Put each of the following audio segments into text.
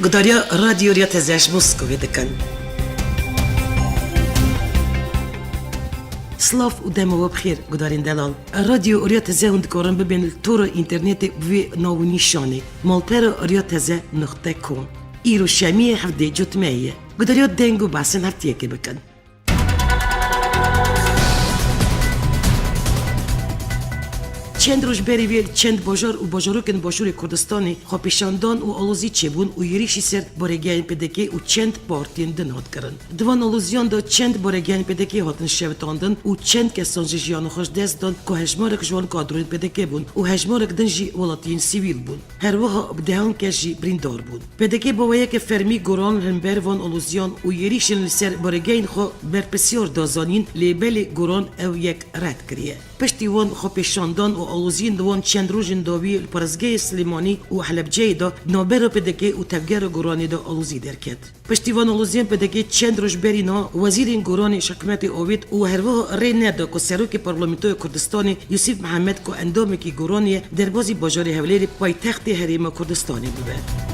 Gudarya radyoya tezеш Moskove dikin. Slav u demova bxir gudarin delal. Radyo orya teze hund koran bibin tora interneti bvi navu nişani. Maltera orya teze.com. İro şemiye hafde cutmeye. Gudarya dengu basen hartiyeke bikin. چند روز بری ویل چند بازار و بازاروکن باشور کردستانی خاپیشاندان و آلوزی چبون و یریشی سر بارگین پدکی و چند پارتین دنات کرن. دوان آلوزیان دا چند بارگین پدکی هاتن شوتاندن و چند کسان جیان خوش دست دان که هجمارک جوان کادرون پدکی بون و هجمارک دنجی ولاتین سیویل بون. هر وها بدهان کشی بریندار بون. پدکی باویه که فرمی گران هنبر وان آلوزیان و یریشن سر بارگین خو بر بسیار دازانین لیبل گران او یک رد کریه. پشتی وان خاپیشاندان و آلوزین دوان چند روزن داوی پرزگاه سلیمانی و حلبجه دا نابر پدکی و تفگر گرانی دا آلوزی درکت. پشتی وان آلوزین پدکی چند روز بری نا وزیر گرانی شکمت اوید و هر وها ری ندا که سروک پارلمانتوی کردستانی یوسف محمد که اندام کی گرانی در بازی بازار حولی پایتخت حریم کردستانی بود.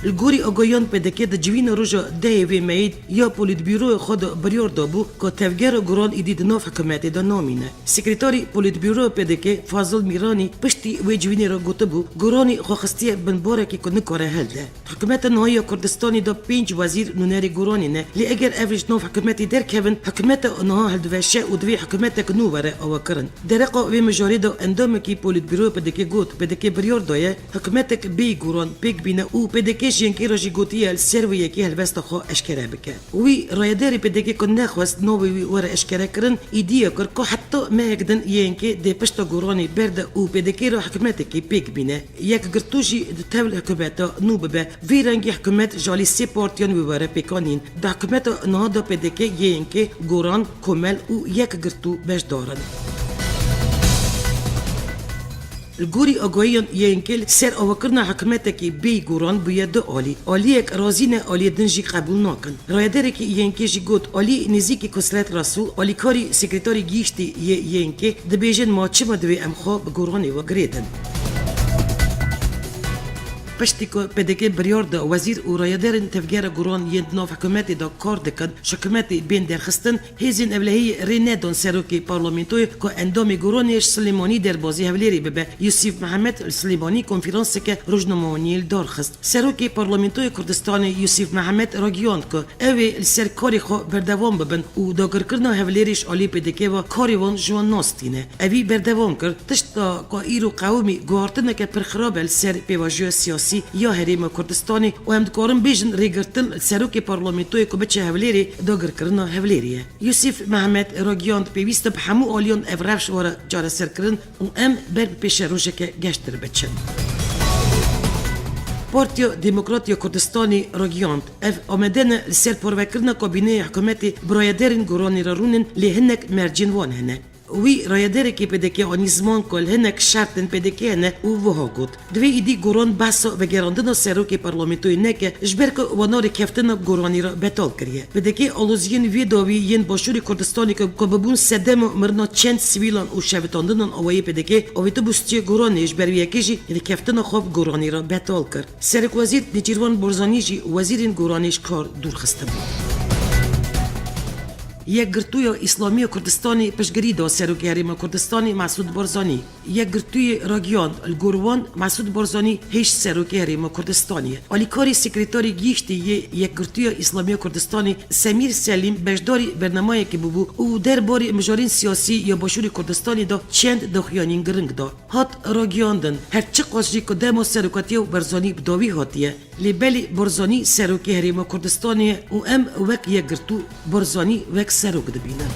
الگوری آگاهیان پدکه در جوین روزا ده و مید یا پولیت بیرو خود بریار دابو که تفگر گران ایدید ناف حکومت دا نامینه. سکرتاری پولیت بیرو پدکه فاضل میرانی پشتی و جوین را گوته بو گرانی خواستیه بنباره که نکاره هلده. حکومت نهایی کردستانی دا 5 وزیر نونری گرانی نه لی اگر اوریج ناف حکومتی در کهون حکومت نها هلدوشه و دوی حکومت کنو وره آوا کرن. درقا و مجاری دا اندام کی پولیت بیرو پدکه گوت پدکه بریار دایه حکومت بی گران پیک بینه او پدکه جنکی راجی گوتیه السرویه که هلوست خو اشکره بکه. وی رایداری پدکی کن نخواست نوی ور اشکره کرن ایدیا کر که حتی مهکدن ینکی ده پشت گرانی برده او پدکی را حکومت کی پیک بینه. یک گرتوجی تول حکومت نو ببه وی رنگی حکومت جالی سی پارتیان ویواره پیکانین. ده حکومت نهادا پدکی ینکی گران کمل او یک گرتو بش دارن. الگوری آگاهیان ینکل سر آوکرنا حکومت کی بی گوران بیاد عالی عالیک رازینه عالی دنجی قبول نکن رایداری کی ینکی جی گوت عالی نزیکی کسلت رسول عالی کاری سکرتاری گیشتی ینکی دبیجن ما چه مدوی امخا بگورانی و گریدن پشتی که پدکی بریار دا وزیر و رایدارن تفگر گران یند ناف حکومت دا کار دکن شکومت بین درخستن هیزین اولهی ریندان سروکی پارلمانتوی که اندام گرانیش سلیمانی در بازی هولیری ببه یوسف محمد سلیمانی کنفرانس که روزنامه‌نامه‌ای دارخست سروکی پارلمانتوی کردستان یوسف محمد راگیاند که اوی سرکاری خو بردوام ببن و داگرکرنا هولیریش عالی پدکی و کاریوان جوان ناستینه اوی بردوام کرد تشتا که ایرو قومی گوارتنه که پرخرابل سر پیواژی سیاسی یا حریم کردستانی و هم دکارن بیشن ریگرتن سروک پارلمانتوی که بچه هولیری داگر کرنا هولیریه. یوسف محمد راگیاند پیوسته به همو آلیان افرفش واره جاره سر کرن و ام بر پیش روشه که گشتر بچن. پارتیا دموکراتیا کردستانی راگیاند اف آمدن سر پروکرنا کابینه حکومتی برایدرین گرانی را رونن لی هنک مرجین وان هنه. وی رایداری که پدکی آنیزمان کل هنک شرطن پدکی هنه او وها گود. دوی ایدی گران بحثا و گراندن سروکی پارلمانتوی نکه جبرک وانار کفتن گرانی را بتال کریه. پدکی آلوزین وی داوی ین باشوری کردستانی که ببون سدم مرنا چند سیویلان و شوتاندن آوایی پدکی آویتو بستی گرانیش بروی کشی ین کفتن خواب گرانی را بتال کرد. سرک وزیر نیچیروان برزانی جی وزیرین گرانیش کار دور خسته بود. یک گرتوی اسلامی کردستانی پشگری دا سروکی حریم کردستانی مسعود بارزانی یک گرتوی راگیان الگوروان مسعود بارزانی هیچ سروکی حریم کردستانی آلیکاری سکرتاری گیشتی یک گرتوی اسلامی کردستانی سمیر سلیم بجداری برنامه که ببو او در باری مجارین سیاسی یا باشوری کردستانی دا چند دخیانین گرنگ دا هات راگیاندن هرچی قاشی که دمو سروکاتی و بارزانی بداوی هاتیه لیبلی بارزانی سروکی حریم کردستانی و ام وک یک گرتو بارزانی وک سروک دبینه.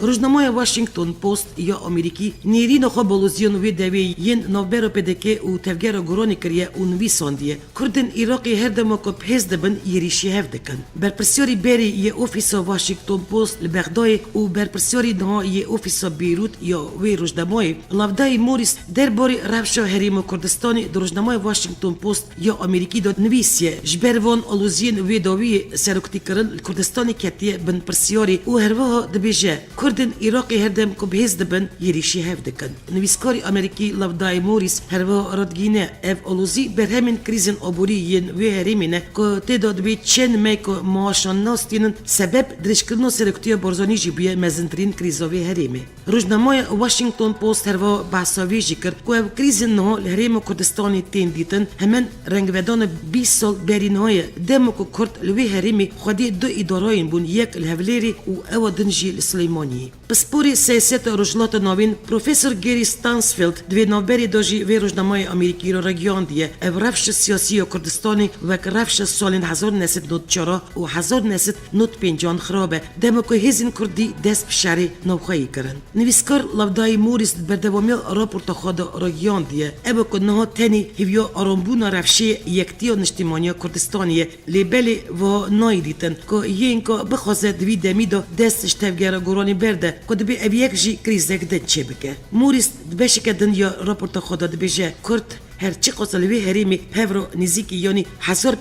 روزنامه واشنگتن پست یا آمریکی نیرین خو بلوزیون وی دوی ین نوبر پدکی او تفگر گرانی کریه او نویساندیه کردن عراقی هر دم کو پهز دبن یریشی هفدکن بر پرسیاری بری ی اوفیس واشنگتن پست لبغداد او بر پرسیاری نه ی اوفیس بیروت یا وی روزنامه لافدای موریس درباره روش حریم کردستانی روزنامه واشنگتن پست یا آمریکی داد نویسیه جبروان آلوزین وی دوی سرکتی کرن کردستانی کتیه بن پرسیاری او هر وها دبیجه کردن عراقی هردم که بهز دبن یریشی هف دکن نویسکاری امریکی لودای موریس هروا ردگینه اف اولوزی بر همین کریزن عبوری ین وی هریمینه که تعداد بی چند میک معاشان ناستینن سبب درشکرنو سرکتیا برزانی جیبیه مزنترین کریزاوی هریمه روزنامه واشنگتن پوست هروا بحثاوی جکر که اف کریزن نه لهریم کردستانی تین دیتن همین رنگ ودان 20 سال برین های دمو که کرد لوی هریمی خودی دو ادارهاین بون یک الهولیری و او دنجی سلیمانی پس پوری سیاست روجلات نوین پروفسور گری ستانسفیلد دوی نوبری داجی وی روزنامه امریکی رو رگیان دیه او رفش سیاسی کردستانی و رفش سالین 1994 و 1950 خرابه دمو که هزین کردی دست بشاری نوخایی کرن نویسکار لودای موریس بردوامیل راپورت خود رگیان دیه او که نه تنی هیویا آرامبونا رفشی یکتی و نشتیمانی کردستانیه لیبلی و نایدیتن که این که بخوازه دوی دمیدو دستش تفگیر گورانی برده که دبی اویک جی کریزک دن چه بکه موریس بشکه دن یا راپورت خود دبیجه کرد هرچی قصلوی هریمی هفرو نزیکی یعنی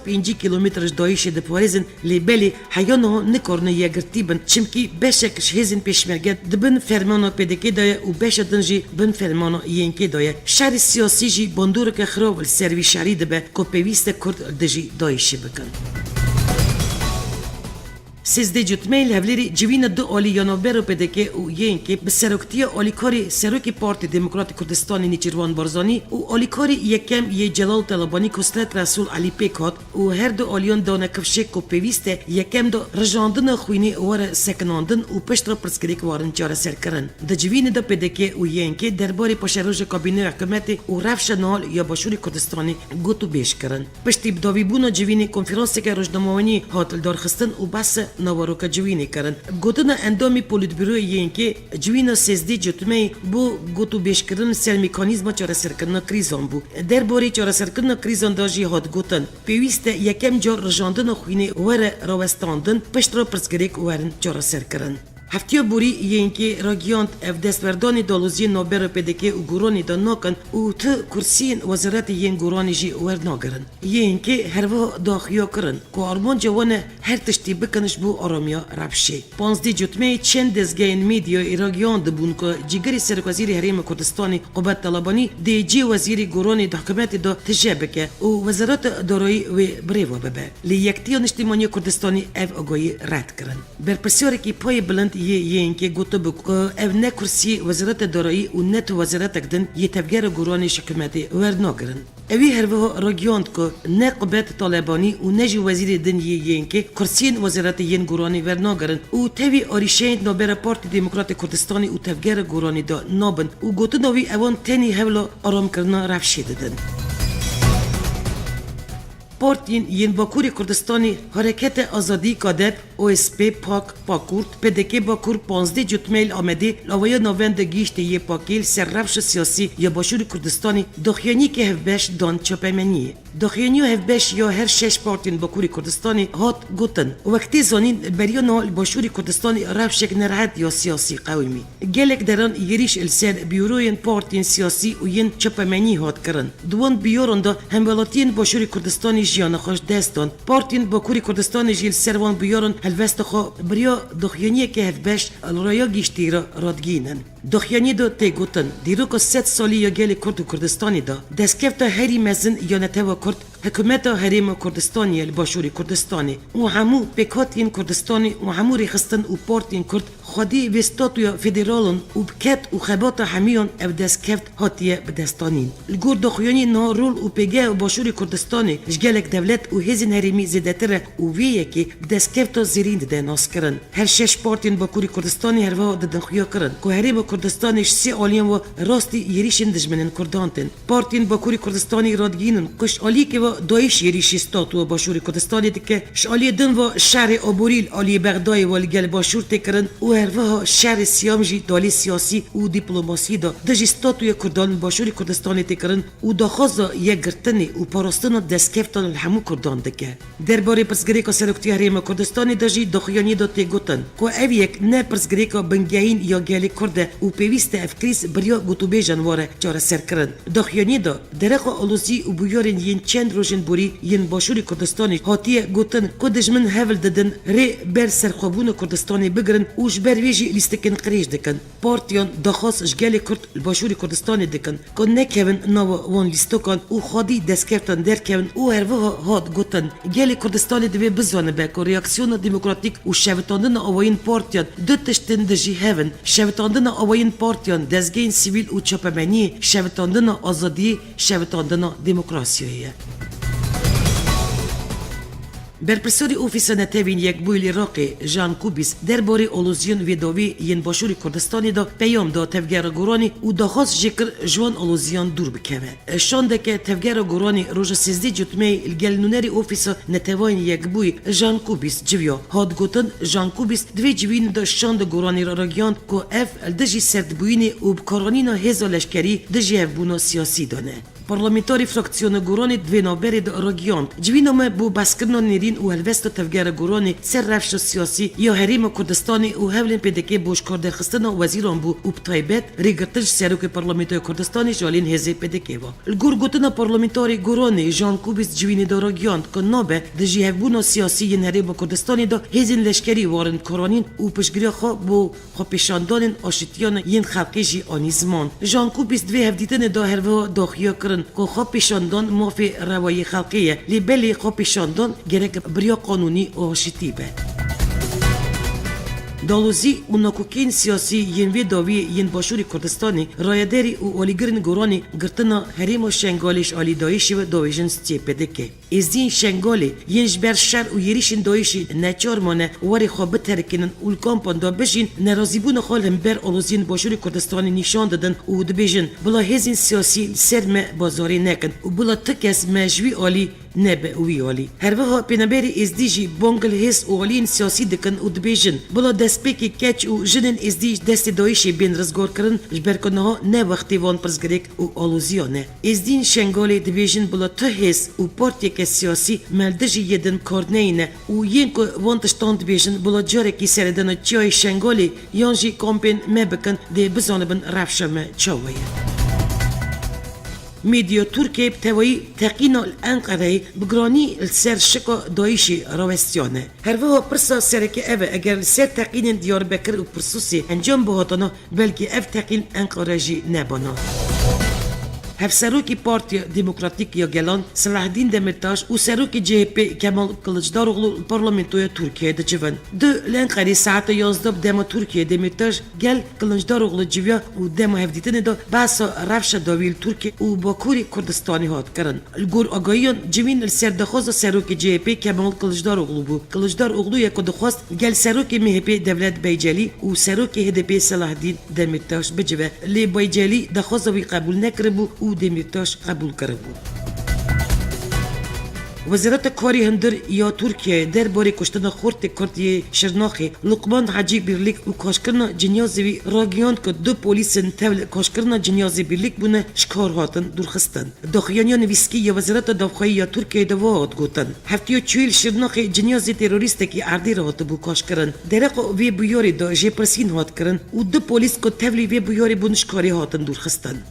5 کیلومترش دایش دپوارزن لیبلی حیانه نکرنه یگرتیبن چمکی بشکش هزین پیشمرگه دبن فرمانو پدکی دایه و بشدن جی بن فرمانو ینکی دایه شهر سیاسی جی بندور که خراب سروی شهری دبه که پیویست کرد دجی دایشی بکن 13 جوتمیل هفلیری جوین دو آلی یانوبرو پدکه و یینکی به سرکتی آلیکاری سرکی پارتی دموکراتی کردستانی نیچروان بارزانی و آلیکاری یکم یه جلال طلبانی کسترت رسول علی پیکات و هر دو آلیان دانه کفشه که پیویسته یکم دو رجاندن خوینی وار سکناندن و پشت را پرسکریک وارن چاره سر کرن ده جوین دو پدکه و یینکی درباری پشروژ کابینه حکومتی و رفش نال یا باشوری کردستانی گوتو بیش کرن پشتی بداوی بونا جوینی کنفرانسی که روزنامه‌نویسی هاتل دارخستن و بس نواروکا جوینی کرن گوتنا اندامی پولیتبیروی یینکی جوینا 13 جوتمی بو گوتو بیش کردن سر میکانیزم چاره سر کردن کریزان بو درباره چاره سر کردن کریزان داجی هات گوتن پیوست یکم جار رجاندن خوینی ور راوستاندن پشت را پرسگریک ورن چاره سر کردن هفتیا بوری یینکی راگیانت اف دستوردانی دالوزی نوبر پدکی و گورانی دا ناکن و تا کرسین وزارت ین گورانی جی ور ناگرن یینکی هروا داخیا کرن که آرمان جوانه هر تشتی بکنش بو آرامیا ربشی 15 جوتمه چند دزگین میدیا راگیان دبون که جیگری سرکوزیری حریم کردستانی قبط طلبانی دی جی وزیری گورانی دا حکومت دا تجابکه و وزارت دارایی و بریوا ببه لی یکتی نشتیمانی کردستانی اف اگوی رد کرن برپسیاری که پای بلند یینکی گوتو بک اف نه کرسی وزارت دارایی و نه تو وزارت اقدن یه تفگر گورانی حکومتی ور ناگرن اوی هروا راگیاند که نه قبط طالبانی و نه جو وزیر دن یینکی کرسین وزارت ین گورانی ور ناگرن و توی آریشین نوبر پارتی دموکرات کردستانی و تفگر گورانی دا نابن و گوتو نوی اوان تنی هولا آرام کرنا رفشی دادن پارتین ین باکوری کردستانی حرکت آزادی کادب OSP پاک پاکورد پدکی باکور 15 جوتمیل آمده لاویا نوند گیشت یه پاکیل سر رفش سیاسی یا باشور کردستانی دخیانی که هفبش دان چاپمنیه دخیانی و هفبش یا هر 6 پارتین باکوری کردستانی هات گوتن وقتی زانین بریانا باشور کردستانی رفشک نرهد یا سیاسی قومی گلک دران یریش السر بیوروین پارتین سیاسی و ین چاپمنی هات کرن دوان بیوران دا همولاتین باشور کردستانی جیان خوش دستان پارتین باکوری کردستانی جیل سروان بیوران الوست خو بریا دخیانی که هفبش الرایا گیشتی را رادگینن دخیانی دا تیگوتن دیرو که 100 سالی یا گل کرد و کردستانی دا دستکفت هری مزن یا نتوا کرد حکومت حریم کردستانی الباشوری کردستانی و همو پیکاتین کردستانی و همو ریخستن و پارتین کرد خودی وستاتویا فدرالن و بکت و خبات همیان او دستکفت هاتیه بدستانین الگور دخیانی نا رول و پیگه و باشوری کردستانی جگلک دولت و هزین حریمی زیدتره و ویه که دستکفت زیرین ده ناس کرن هر 6 پارتین باکوری کردستانی هر وا ددن خیا کرن که حریم کردستانیش 3 آلیان و راستی یریشن دجمنن کردانتن پارتین باکوری کردستانی رادگینن کش آلی که و دایش یریشی ستاتو باشوری کردستانی دکه شالی دن و شهر آبوریل آلی بغدای و لگل باشور تکرن و هر شهر سیامجی دالی سیاسی و دیپلماسی دا دجی ستاتوی کردان باشوری کردستانی تکرن و داخوزا یک گرتنی و پاراستان دستکفتان الهمو کردان دکه درباره پرسگریکا سرکتی حریم کردستانی دجی دخیانی دا تیگوتن که اویک نه پرسگریکا بنگاین یا گلی کرده و پیوست افکریس بریا گوتو بیجان واره چاره سر کرن دخیانی دا درخوا علوزی و بیارین ین چند روشن بوری ین باشوری کردستانی هاتیه گوتن کدش من هول ددن ری بر سرخوابون کردستانی بگرن اوش بر ویجی لیستکن قریش دکن پارتیان دخواست جگل کرد باشوری کردستانی دکن که نکهون نو وان لیستکان او خادی دستکفتن درکهون او هروها هات گوتن گل کردستانی دوی بزانه به که ریاکسیون دموکراتیک و شوتاندن آوین پارتیان دو تشتن دجی هون شوتاندن آوین پارتیان دزگین سیویل و چاپمنی شوتاندن آزادی شوتاندن دموکراسیه برپرسوری اوفیس نتوین یک بویل عراقی جان کوبیس درباره آلوزیون ویداوی ین باشوری کردستانی دا پیام دا تفگر گورانی و داخواست جکر جوان آلوزیون دور بکوه. شانده که تفگر گورانی روز 13 جتمه الگلنونری اوفیس نتوین یک بوی جان کوبیس جویا هاد گوتن جان کوبیس دوی جوین دا شاند گورانی را گیاند که اف دجی سرد بوینی و بکارانینا هزا لشکری دجی اف بونا سیاسی دانه. پارلمانتاری فراکسیون گورانی دوی نابرد را گیاند. جوینامه بو بسکرنا نیرین و هلوست تفگر گورانی سر رفش سیاسی یا حریم کردستانی و هولن پدکی بوش کردن خستن وزیران بو و بطایبت ریگرتش سروک پارلمانتاری کردستانی جالین هزی پدکی و الگور گوتن پارلمانتاری گورانی جان کوبیس جوینی دارا گیاند که نابه دجی هفبون سیاسی ین حریم کردستانی دا هزین لشکری وارن کرانین و پشگری خواه بو خوپیشاندان آشتیان ین خلقیجی آنیزمان جان کوبیس دوی هفدیتن دا هروا داخیا کرن که خوپیشاندان مافی روای خلقیه لیبلی خوپیشاندان گرک بریا قانونی آشتی به. دالوزی و ناکوکین سیاسی ین ویداوی ین باشوری کردستانی رایداری و اولیگرن گورانی گرتنا حریم و شنگالیش آلی دایشی و داویجن ستی پدکه. از دین شنگالی ین جبر شر و یریشن دایشی نچار مانه واری خواب بترکنن و الکامپان دا بشین نرازیبون خال هم بر آلوزین باشوری کردستانی نشان دادن و دبیجن بلا هزین سیاسی سرم بازاری نکن و بلا تکس مجوی آلی نبه ویالی. هر وها پنبری از دیجی بانگل هست و آلین سیاسی دکن و دبیجن بلا دستپیکی کچ و جنن از دیج دست دایشی بین رزگار کرن جبر کنها نه وقتی وان پرزگریک و آلوزیانه. از دین شنگالی دبیجن بلا ته هست و پارتیک سیاسی ملدجی یدن کارنینه و ین که وان تشتان دبیجن بلا جاره کی سردن چای شنگالی یانجی کامپین مبکن ده بزانبن رفشم چاویه. ميديا تركيا بتوي تقينا الأنقرة بجراني السر شكا دايشي روستيانه. هرفها برسا سركة أبا أجر السر تقين ديار بكر وبرسوسي انجام بهاتنا بلكي أف تقين أنقرة جي نبانا. هف سروکی پارتی دموکراتیک یا گلان صلاح الدین دمرتاش و سروکی CHP کمال کلچداروغلو پارلمانتوی ترکیه دچون دو لنقری ساعت 11 دم ترکیه دمرتاش گل کلچداروغلو جویا و دم هفدیتن دا بحث رفش داویل ترکیه و باکوری کردستانی هات کرن الگور آگاهیان جوین السردخواز سروکی CHP کمال کلچداروغلو بو کلچداروغلو یک دخواست گل سروکی MHP دولت بیجلی و سروکی HDP صلاح الدین دمرتاش بجوه لی بیجلی دخواست وی قبول نکربو و دمرتاش قبول کرده. وزارت کاری هندر یا ترکیه درباره کشتن خورد کردی شرناخی لقمان حاجی birlik و کاشکرنا جنیازی راگیان که دو پلیسن تول کاشکرنا جنیازی birlik بونه شکار هاتن درخستن. داخیانیان ویسکی یا وزارت داخلی یا ترکیه دوات گوتن. هفتیو چویل شرناخی جنیازی تروریسته که عردی را هات بو کاشکرن. درق وی بیاری دا جپرسین هات کرن و دو پلیس که تولی وی بیاری بونشکاری هاتن درخستن.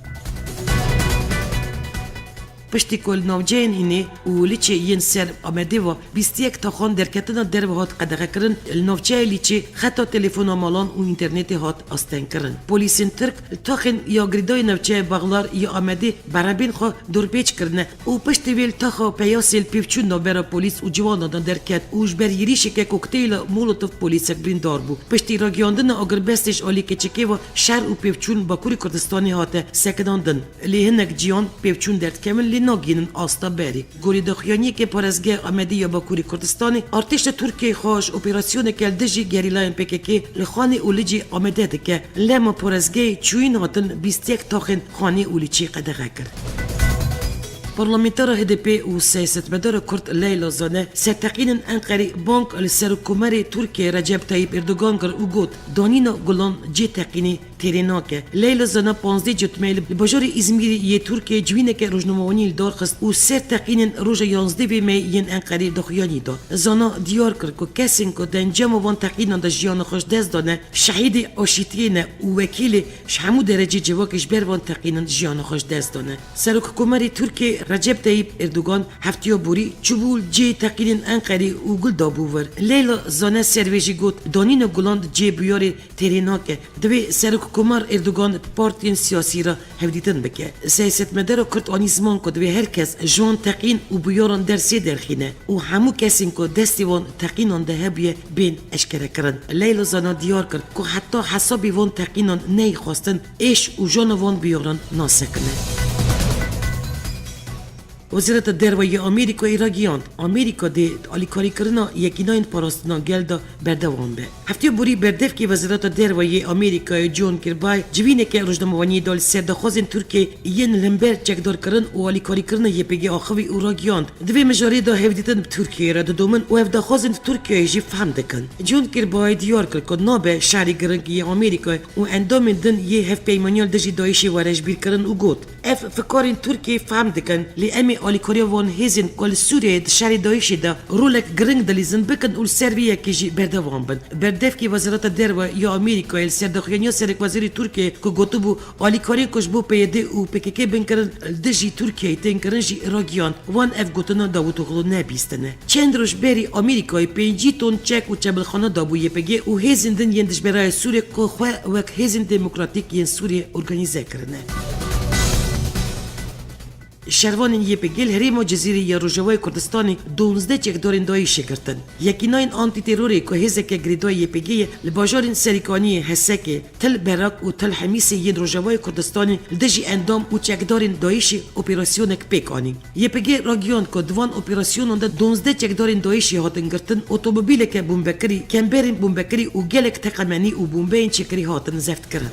پشتی کل نوجین هنی و لیچه ین سر آمده و 21 تاخان درکتنا در و هات قدغه کرن نوجه لیچه خطا تلفن مالان و اینترنت هات آستن کرن. پلیسین ترک تاخن یا گریدای نوجه بغلار یا آمده برابین خو دورپیچ کرنه و پشتی ویل تاخا پیاسیل پیوچون نوبرا پلیس و جوان دادن درکت و جبر یریشه که کوکتیل مولوتوف پلیسک بریندار بو. پشتی را گیاندن اگر بستش آلی که چکه و شهر و پیوچون باکوری کردستانی هات سکداندن. لیهنک جیان پیوچون درد کمل ناگینن آستا بری. گوری دخیانی که پرزگه آمده یا باکوری کردستانی ارتش ترکیه خوش اپراسیون که دژی گریلاین PKK لخانی اولیجی آمده ده که لما پرزگه چوین هاتن 21 تاخن خانی اولیچی قدغه کرد. پارلمانتار HDP و سیاستمدار کرد لیلا زانه ستقین انقره بانک السرکومری ترکیه رجب طیب اردوگان گر او گوت دانینا گلان جی تقینی تریناکه لیلا زانه 15 جتمیل بجار ازمیری یه ترکیه جوینه که روزنامه‌نامه‌ای دار خست و سر تقین روز 11 می ین انقره دخیانی دا زانه دیار کرد که کسین که دنجام وان تقین اند جیان خوش دست دانه شهید آشتیه و وکیل شمو درجه جواکش بر وان تقین جیان خوش دست دانه سرکومری ترکیه رجب طيب اردوغان هفتيو بوري چبول جي تقيلين انقري وگل دابوور ليلا زانه سرويجي گوت دانين گولاند جي بياري تريناك دوي سرک کمار اردوغان پارتين سياسي را هفديتن بكه سياست مدار كرت آني زمان كد دوي هر کس جوان تقين و بياران درسي درخينه و همو کسين كو دستي وان تقينان ده هبيه بين اشكره کرن ليلا زانه ديار کرد كو حتى حسابي وان تقينان ني خواستن ايش و جان وان بياران ناسکنه وزارت الدروی آمریکا ایراگیاند آمریکا دی آلیکاری کرنا یکیناین پاراستنا گلدا بردوام به هفته بوری بردف که وزارت الدروی آمریکا جون کربای جوینه که روزنامه‌نویسی دال سردخوازن ترکیه ین لمبر چکدار کرن و آلیکاری کرنا یپگی آخوی اوراگیاند دوی مجاری دا هفدیتن ترکیه را دومن و هفدخوازن ترکیه جی فهم دکن جون کربای دیار کرد که نابه شهری گرنگی آمریکا و اندام دن یه هف پیمانیال دجی دایشی ورش بیر کرن و گوت اف فکارین ترکیه فهم دکن لی امی آلیکاری وان هیزن کل سوریه شهری دایشی دا رولک گرنگ دلیزن بکن و سرویه که جی بردوام بن بردف که وزارت الدروی آمریکا السردخیانی سرک وزیری ترکیه که گوتو بو آلیکاری کش بو پیده و پکیکی بین کرن دجی ترکیه تین کرن جی راگیان وان اف گوتنا داوتو غلو نبیستنه چند روش بری آمریکای 5 تن چک و چبلخانه دابو یپگی و هیزن دن یندش برای سوریه که خواه وک هیزن دموکراتیک ین سوریه ارگانیزه کرنه شروان یپگیل هریم جزیره یا روجوای کردستانی 12 چکدارین دایشی کردن یکیناین آنتی تروری که هزک گریدای یپگی لباجارین سریکانی هسک تل براک و تل حمیسی ین روجوای کردستانی لدجی اندام و چکدارین دایشی اپراسیونک پیکانی یپگی راگیان که دوان اپراسیونون ده 12 چکدارین دایشی هاتن گرتن اتومبیل که بومبکری کمبرین بومبکری و گلک تقمنی و بومبین چکری هاتن زفت کرد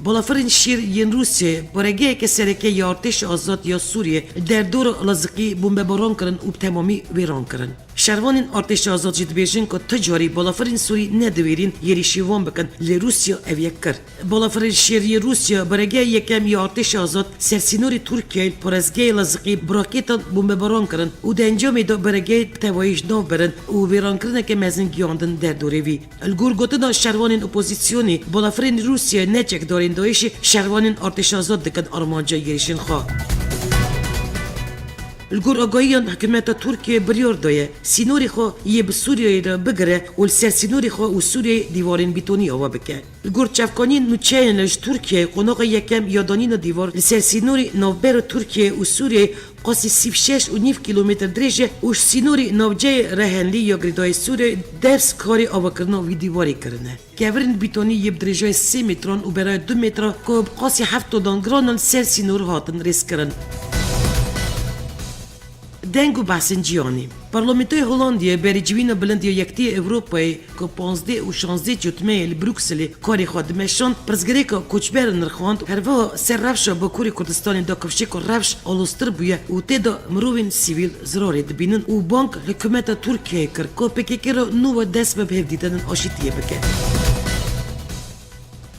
بالافرین شیر ین روسیه برگه که سرکه یا ارتش آزاد یا سوریه در دور لازقی بمباران کرن و تمامی ویران کرن شروان ارتش آزاد جد بیشن که تجاری بالافرین سوری ندویرین یری شیوان بکن لی روسیا اویک کرد بالافرین شیر روسیا برگه یکم یا ارتش آزاد سرسینوری ترکیه پرزگه لازقی براکیتان بمباران کرن و در انجام دا برگه توایش نو برن و ویران کرن که مزن گیاندن در دوره وی الگورگوتنا شروان اپوزیسیونی بالافرین روسیا نچک دارین دایشی شروان ارتش آزاد دکن آرمانجا یریشن خواه الگور آگاهیان حکومت ترکیه بریار دایه سینوری خو یه به سوریه را بگره و سر سینوری خو و سوریه دیوارین بیتونی آوا بکه الگور چفکانی نوچه لج ترکیه قناق یکم یادانین دیوار لسر سینوری نوبر ترکیه و سوریه قاسی 36.5 کیلومتر دریجه و سینوری نوجه رهنلی یا گریدای سوریه درس کاری آوا کرنا و دیواری کرنه گورین بیتونی یه بدریجه 3 متران و برای 2 متر که قاسی 7 دانگرانن سر سینور هاتن ریس کرن دنگو بحثن جیانی پارلمانتوی هلندیه بری جوین بلندی یکتی اروپای که 15 و 16 جوتمه بروکسل کاری خود مشان پرزگری که کوچبر نرخواند هر و سر رفش با کوری کردستان دا کفشی که رفش آلوستر بویه و تیدا مروین سیویل ضراری دبینن و بانک حکومت ترکیه کرد که پکیکی را نو دست به بهدیدن آشیتیه بکه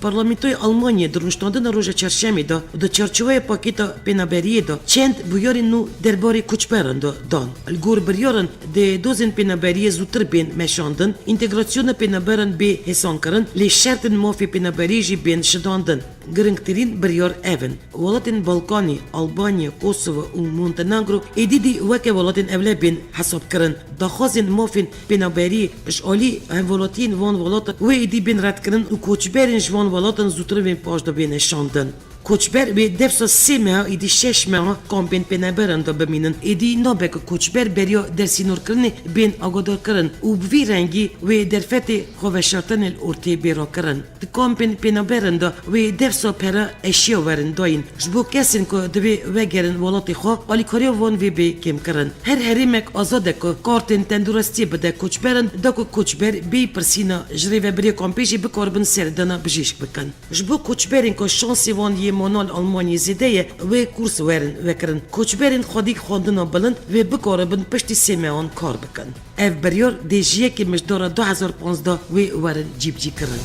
پارلمانتوی آلمانیا درونشتاندن روز چهارشنبه دا چارچوبه پاکیتا پنابریه دا چند بیاری نو درباره کوچبران دان الگور بیارن ده دوزن پنابریه زودتر بین مشاندن انتگراسیون پنابران به حسان کرن لی شرط مافی پنابریه جی بین شداندن گرنگترین بیار اون ولاتین بالکانی آلبانیا کوسوو و مونتنگرو ایدیدی وکه ولاتین اوله بین حساب کرن دا خازن مافین پنابریه اشالی هم ولاتین وان ولات و ایدی بین رد کرن و کوچبرین جوان ولاتن زودتر بین پاش دا بین شاندن کوچبر به دفسا 3 ماه ایدی 6 ماه کامپین پنابران دا بمینن ایدی نابک کوچبر بریا درسینور کرن بین آگادار کرن و بوی رنگی و درفت خوشارتن الارتی بیرا کرن د کامپین پنابران دا و دفسا پرا اشیا ورن داین جبو کسین که دوی وگرن ولاتی خواه آلیکاری وان وی بی کم کرن هر هریمک آزاده که کارتن تندرستی بده کوچبرن دا که کوچبر بی پرسینا جری و بری کامپیجی بکاربن سردانا بجیشک بکن جبو کوچبرین که شانسی وان مانال آلمانی زیده و کورس ورن وکرن کوچبرین خودی خواندن بلند و بکاربن پشتی سیمان کار بکن اف بریار دیجیه که مجدار 2015 و ورن جیب جی کرن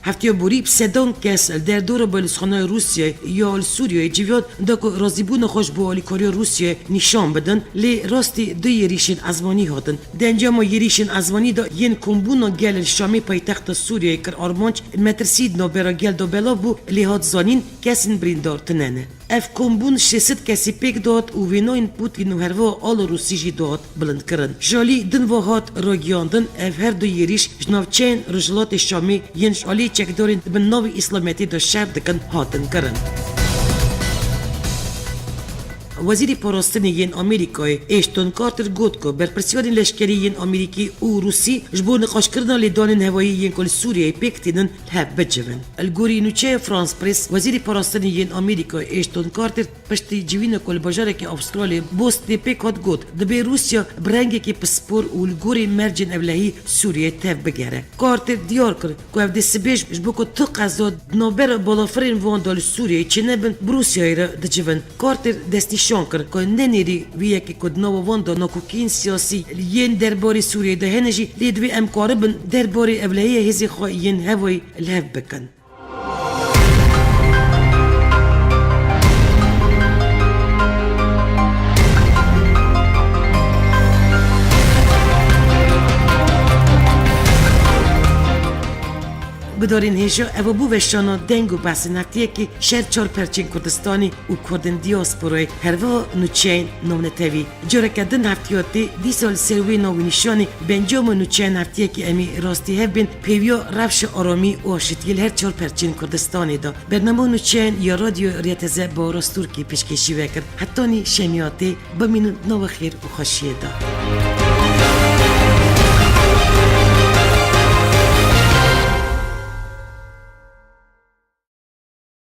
هفته بوری سدان کس در دور بالسخانه روسیه یا سوریه جویاد دکو رازیبون خوش با آلیکاری روسیه نشان بدن لی راستی دو یریشن ازمانی هاتن دنجام یریشن ازمانی دا ین کمبونا گل شامی پایتخت سوریه کر آرمانچ مترسید نو برا گل دو بلا بو لی هات زانین کسین بریندار تننه اف کمبون 600 کسی پیک داد و وینوین پوتین و هروا آل روسی جی داد بلند کرن جالی دن و هات راگیاندن اف هر دو یریش جناوچین رجلات شامی ین شالی چکدارین بن ناوی اسلامیتی دا شهر دکن هاتن کرن وزیر پاراستنی ین آمریکای اشتون کارتر گفت که بر پرسیون لشکری ین آمریکی و روسی جبور نقاش کردن لیدان هوایی ین کل سوریه پیکتینن لحب بجون. الگوری نوچه فرانس پریس وزیر پاراستنی ین آمریکای اشتون کارتر پشتی جوین کل بجاره که استرالیا بوست پیک هات گفت دبی روسیا برنگی که پسپور و الگوری مرجن اولهی سوریه تف بگره. کارتر دیار کرد که افده سبیش جبوکو تقاضا نابر بالافرین واندال سوریه چنه بن بروسیای را دجون. کارتر دستی شانکر که ننیری ویه که کد نو واندا نکوکین سیاسی ین درباری سوریه ده هنجی لیدوی امکاربن درباری اولهی هزی خواه ین هوای لحف بکن. بدارین هیچا او بو وشانا دنگو بحث نکتیه که شهر 4 پرچین کردستانی و کردن دیاسپورای هروا نوچین نونتوی جوره کدن هفتیاتی دی سال سروی نوینشانی بنجام نوچین هفتیه که امی راستی هف بین پیویا رفش آرامی و آشتیل هر 4 پرچین کردستانی دا برنامه نوچین یا رادیو ریتزه با راستورکی پیشکشی وکر حتی نی شمیاتی بمینون نو خیر و خوشیه دا